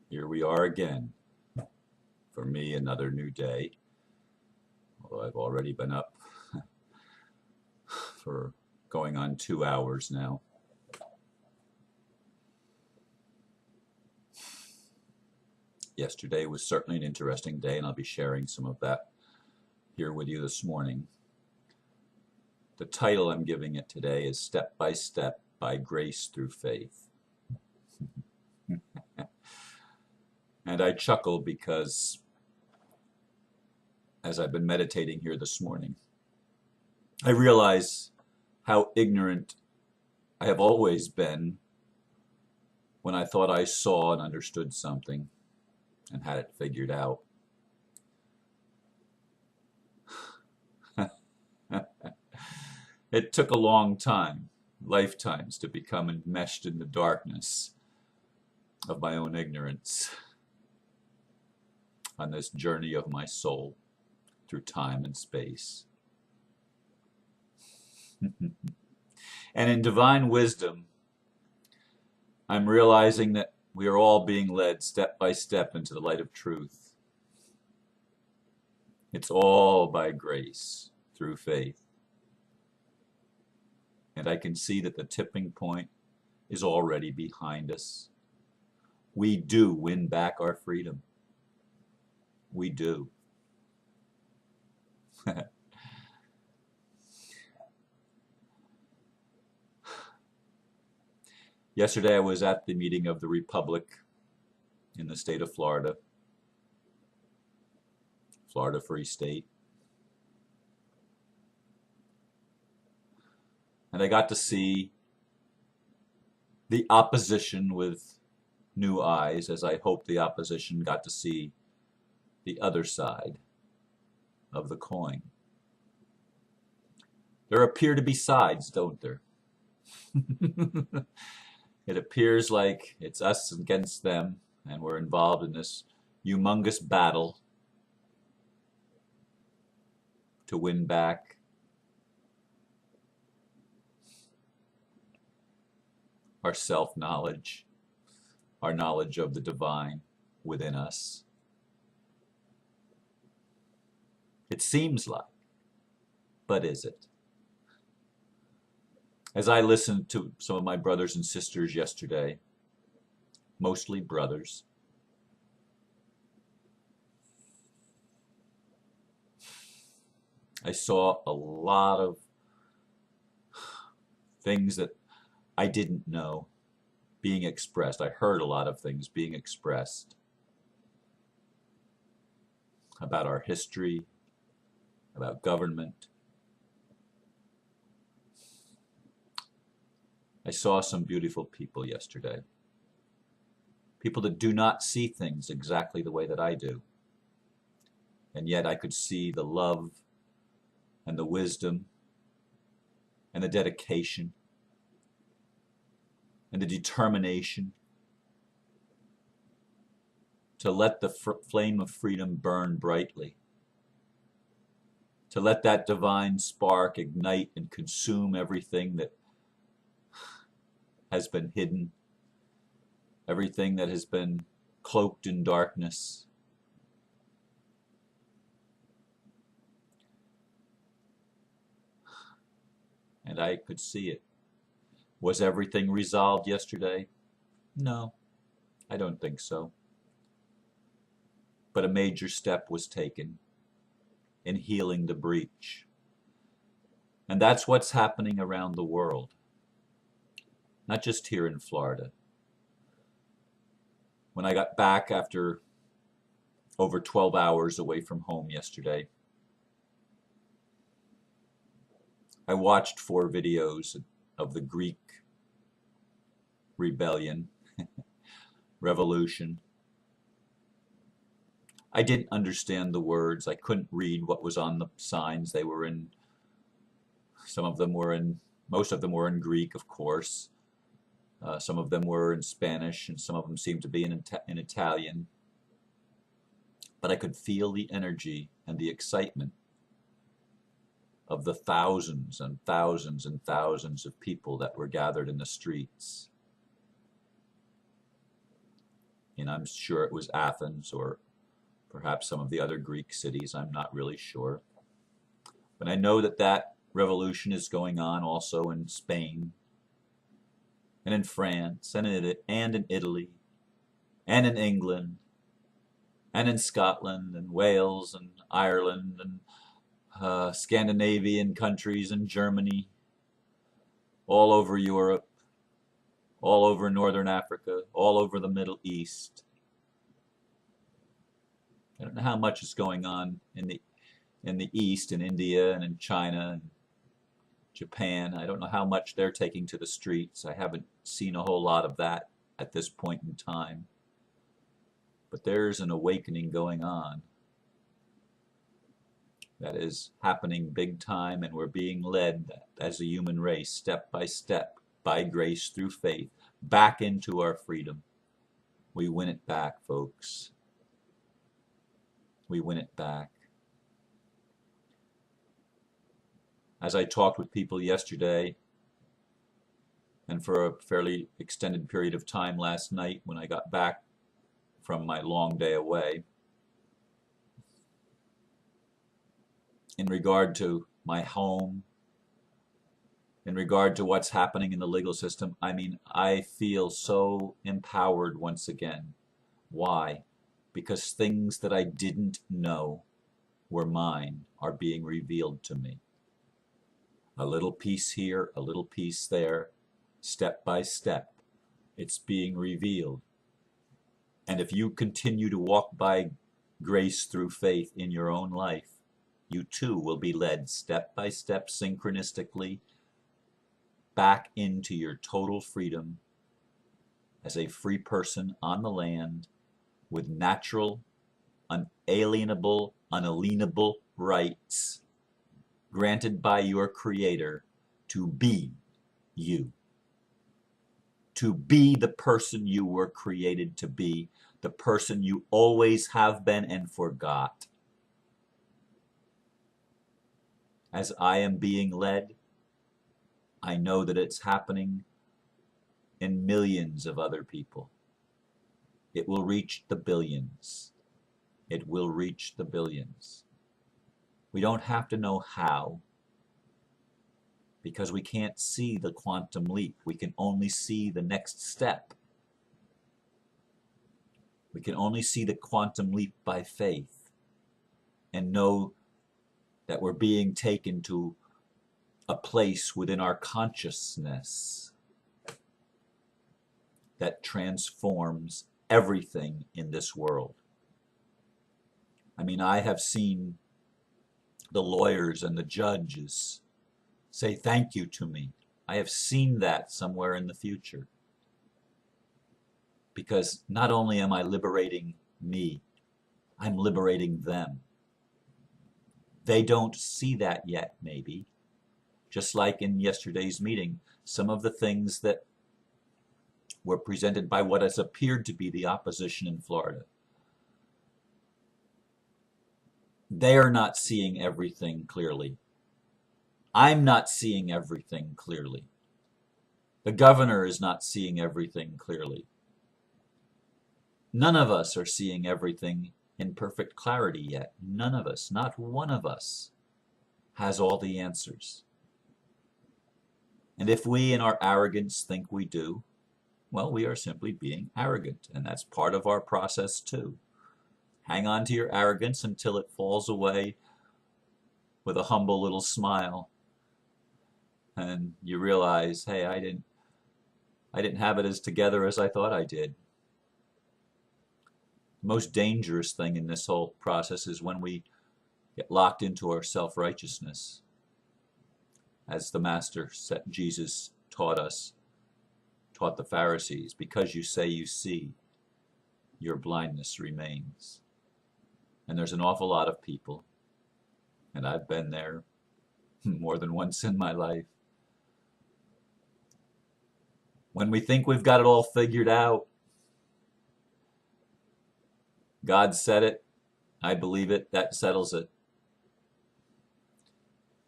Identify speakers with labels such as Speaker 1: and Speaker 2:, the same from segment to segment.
Speaker 1: Here we are again. For me, another new day. Although I've already been up for going on 2 hours now. Yesterday was certainly an interesting day, and I'll be sharing some of that here with you this morning. The title I'm giving it today is Step by Step by Grace Through Faith. And I chuckle because as I've been meditating here this morning, I realize how ignorant I have always been when I thought I saw and understood something and had it figured out. It took a long time, lifetimes, to become enmeshed in the darkness of my own ignorance on this journey of my soul through time and space. And in divine wisdom, I'm realizing that we are all being led step by step into the light of truth. It's all by grace through faith. And I can see that the tipping point is already behind us. We do win back our freedom. We do. Yesterday I was at the meeting of the Republic in the state of Florida, Florida Free State. And I got to see the opposition with new eyes, as I hope the opposition got to see the other side of the coin. There appear to be sides, don't there? It appears like it's us against them, and we're involved in this humongous battle to win back our self-knowledge, our knowledge of the divine within us. It seems like, but is it? As I listened to some of my brothers and sisters yesterday, mostly brothers, I saw a lot of things that I didn't know being expressed. I heard a lot of things being expressed about our history, about government. I saw some beautiful people yesterday. People that do not see things exactly the way that I do. And yet I could see the love and the wisdom and the dedication and the determination to let the flame of freedom burn brightly, to let that divine spark ignite and consume everything that has been hidden, everything that has been cloaked in darkness. And I could see it. Was everything resolved yesterday? No, I don't think so. But a major step was taken in healing the breach. And that's what's happening around the world. Not just here in Florida. When I got back after over 12 hours away from home yesterday, I watched 4 videos of the Greek rebellion, revolution. I didn't understand the words. I couldn't read what was on the signs. They were in, some of them were in, most of them were in Greek, of course. Some of them were in Spanish, and some of them seemed to be in Italian. But I could feel the energy and the excitement of the thousands and thousands and thousands of people that were gathered in the streets. and I'm sure it was Athens or perhaps some of the other Greek cities. I'm not really sure. But I know that that revolution is going on also in Spain and in France and in Italy and in England and in Scotland and Wales and Ireland and Scandinavian countries and Germany, all over Europe, all over Northern Africa, all over the Middle East. I don't know how much is going on in the East, in India and in China and Japan. I don't know how much they're taking to the streets. I haven't seen a whole lot of that at this point in time. But there's an awakening going on that is happening big time, and we're being led as a human race, step by step, by grace through faith, back into our freedom. We win it back, folks. We win it back. As I talked with people yesterday, and for a fairly extended period of time last night when I got back from my long day away, in regard to my home, in regard to what's happening in the legal system, I mean, I feel so empowered once again. Why? Because things that I didn't know were mine are being revealed to me. A little piece here, a little piece there, step by step, it's being revealed. And if you continue to walk by grace through faith in your own life, you too will be led step by step, synchronistically, back into your total freedom as a free person on the land with natural, unalienable, unalienable rights granted by your Creator to be you. To be the person you were created to be, the person you always have been and forgot. As I am being led, I know that it's happening in millions of other people. It will reach the billions. It will reach the billions. We don't have to know how, because we can't see the quantum leap. We can only see the next step. We can only see the quantum leap by faith and know that we're being taken to a place within our consciousness that transforms everything in this world. I mean, I have seen the lawyers and the judges say thank you to me. I have seen that somewhere in the future. Because not only am I liberating me, I'm liberating them. They don't see that yet, maybe. Just like in yesterday's meeting, some of the things that were presented by what has appeared to be the opposition in Florida. They are not seeing everything clearly. I'm not seeing everything clearly. The governor is not seeing everything clearly. None of us are seeing everything in perfect clarity yet. None of us, not one of us, has all the answers. And if we in our arrogance think we do, well, we are simply being arrogant, and that's part of our process too. Hang on to your arrogance until it falls away with a humble little smile, and you realize, hey, I didn't have it as together as I thought I did. The most dangerous thing in this whole process is when we get locked into our self-righteousness. As the Master Jesus taught us, taught the Pharisees, because you say you see, your blindness remains. And there's an awful lot of people, and I've been there more than once in my life. When we think we've got it all figured out, God said it, I believe it, that settles it.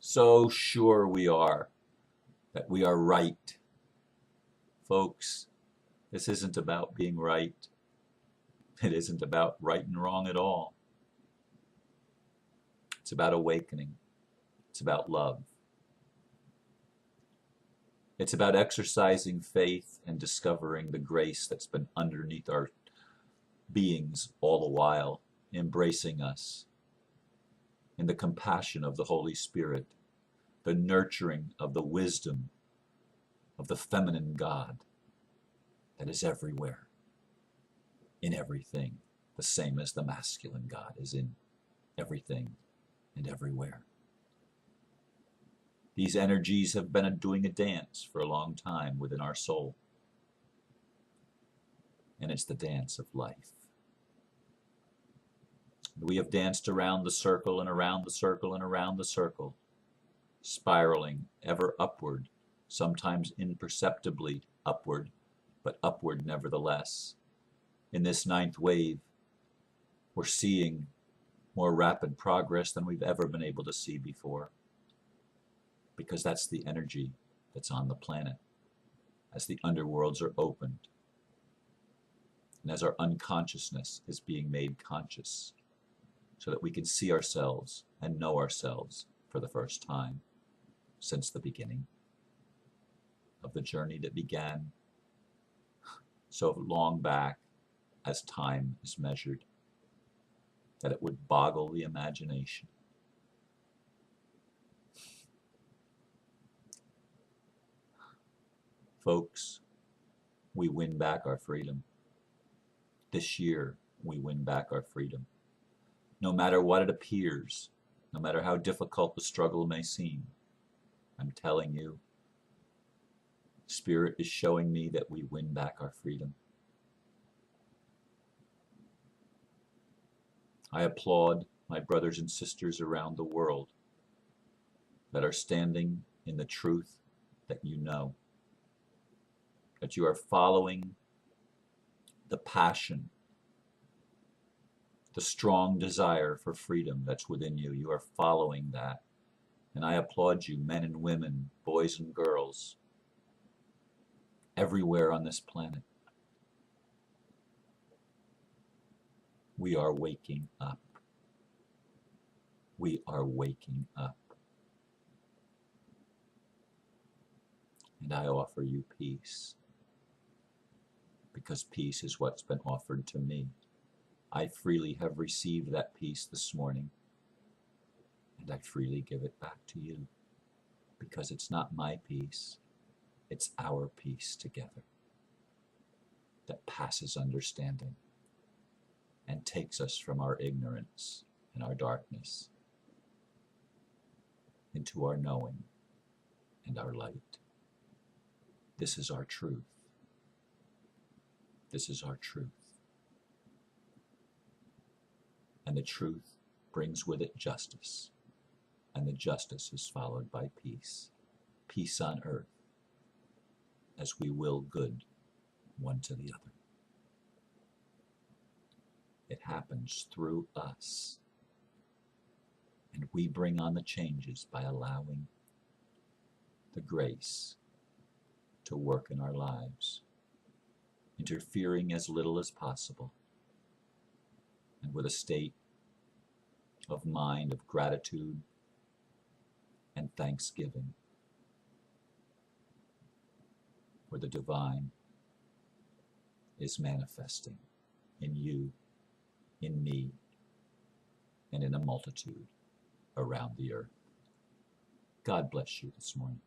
Speaker 1: So sure we are that we are right. Folks, this isn't about being right. It isn't about right and wrong at all. It's about awakening. It's about love. It's about exercising faith and discovering the grace that's been underneath our beings all the while, embracing us in the compassion of the Holy Spirit, the nurturing of the wisdom of the feminine God that is everywhere, in everything, the same as the masculine God is in everything and everywhere. These energies have been doing a dance for a long time within our soul, and it's the dance of life. We have danced around the circle and around the circle and around the circle, spiraling ever upward, sometimes imperceptibly upward, but upward nevertheless. In this ninth wave, we're seeing more rapid progress than we've ever been able to see before, because that's the energy that's on the planet as the underworlds are opened and as our unconsciousness is being made conscious, so that we can see ourselves and know ourselves for the first time since the beginning of the journey that began so long back as time is measured, that it would boggle the imagination. Folks, we win back our freedom. This year, we win back our freedom. No matter what it appears, no matter how difficult the struggle may seem, I'm telling you, Spirit is showing me that we win back our freedom. I applaud my brothers and sisters around the world that are standing in the truth that you know, that you are following the passion, the strong desire for freedom that's within you. You are following that. And I applaud you, men and women, boys and girls, everywhere on this planet. We are waking up. We are waking up. And I offer you peace, because peace is what's been offered to me. I freely have received that peace this morning, and I freely give it back to you, because it's not my peace, it's our peace together that passes understanding and takes us from our ignorance and our darkness into our knowing and our light. This is our truth. This is our truth. And the truth brings with it justice, and the justice is followed by peace. Peace on earth, as we will good one to the other. It happens through us, and we bring on the changes by allowing the grace to work in our lives, interfering as little as possible, and with a state of mind of gratitude and thanksgiving, where the divine is manifesting in you, in me, and in a multitude around the earth. God bless you this morning,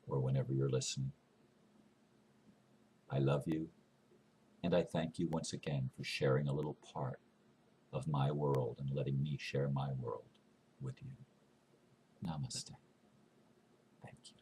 Speaker 1: or whenever you're listening. I love you, and I thank you once again for sharing a little part of my world and letting me share my world with you. Namaste. Thank you.